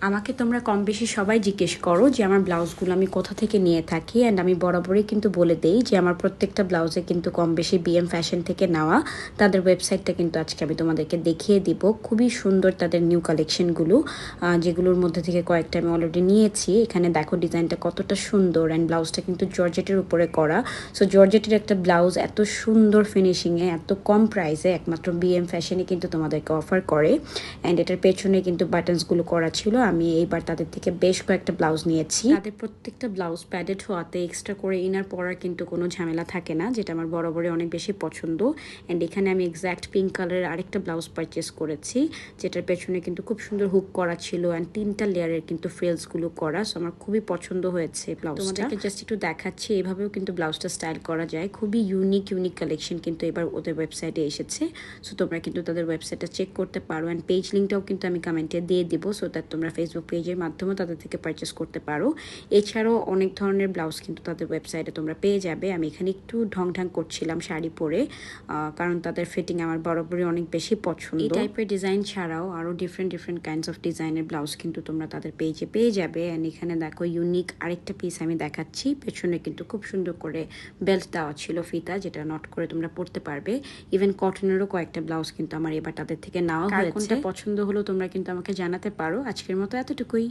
আমাকে তোমরা কম বেশি সবাই জিজ্ঞেস করো যে আমার ব্লাউজগুলো আমি কোথা থেকে নিয়ে থাকি, অ্যান্ড আমি বরাবরই কিন্তু বলে দেই যে আমার প্রত্যেকটা ব্লাউজে কিন্তু কম বেশি বিএম ফ্যাশন থেকে নেওয়া। তাদের ওয়েবসাইটটা কিন্তু আজকে আমি তোমাদেরকে দেখিয়ে দিব। খুবই সুন্দর তাদের নিউ কালেকশনগুলো, যেগুলোর মধ্যে থেকে কয়েকটা আমি অলরেডি নিয়েছি। এখানে দেখো ডিজাইনটা কতটা সুন্দর, অ্যান্ড ব্লাউজটা কিন্তু জর্জেটের উপরে করা। সো জর্জেটের একটা ব্লাউজ এত সুন্দর ফিনিশিংয়ে, এত কম প্রাইসে একমাত্র বিএম ফ্যাশনে কিন্তু তোমাদেরকে অফার করে। অ্যান্ড এটার পেছনে কিন্তু বাটনসগুলো করা ছিল। আমি এইবার তাদের থেকে বেশ কয়েকটা ব্লাউজ নিয়েছি। তাদের প্রত্যেকটা ব্লাউজ প্যাডেড হওয়াতে এক্সট্রা করে ইনার পরার কিন্তু কোনো ঝামেলা থাকে না, যেটা আমার বরাবরই অনেক বেশি পছন্দ। অ্যান্ড এখানে আমি এক্স্যাক্ট পিঙ্ক কালারের আরেকটা ব্লাউজ পারচেস করেছি, যেটার পেছনে কিন্তু খুব সুন্দর হুক করা ছিল, অ্যান্ড 3টা লেয়ারের কিন্তু ফ্রিলসগুলো করা। সো আমার খুবই পছন্দ হয়েছে ব্লাউজটা। তোমাদেরকে জাস্ট একটু দেখাচ্ছি, এভাবেও কিন্তু ব্লাউজটা স্টাইল করা যায়। খুবই ইউনিক কালেকশন কিন্তু এবার ওদের ওয়েবসাইটে এসেছে। সো তোমরা কিন্তু তাদের ওয়েবসাইটটা চেক করতে পারো, অ্যান্ড পেজ লিঙ্কটাও কিন্তু আমি কমেন্টে দিয়ে দিব, সো দ্যাট তোমরা ফেসবুক পেজের মাধ্যমে তাদের থেকে পারচেস করতে পারো। এছাড়াও অনেক ধরনের ব্লাউজ কিন্তু তাদের ওয়েবসাইটে তোমরা পেয়ে যাবে। আমি এখানে একটু ঢং করছিলাম শাড়ি পরে, কারণ তাদের ফিটিং আমার বরাবরই অনেক বেশি পছন্দ। এই টাইপের ডিজাইন ছাড়াও আরও ডিফারেন্ট কাইন্ডস অফ ডিজাইনের ব্লাউজ কিন্তু তোমরা তাদের পেজে পেয়ে যাবে। অ্যান্ড এখানে দেখো ইউনিক আরেকটা পিস আমি দেখাচ্ছি। পেছনে কিন্তু খুব সুন্দর করে বেল্ট দেওয়া ছিল, ফিতা, যেটা নট করে তোমরা পরতে পারবে। ইভেন কটনেরও কয়েকটা ব্লাউজ কিন্তু আমার এবার তাদের থেকে নেওয়া হয়েছে। কোনটা পছন্দ হলো তোমরা কিন্তু আমাকে জানাতে পারো। আজকের মতো এতটুকুই।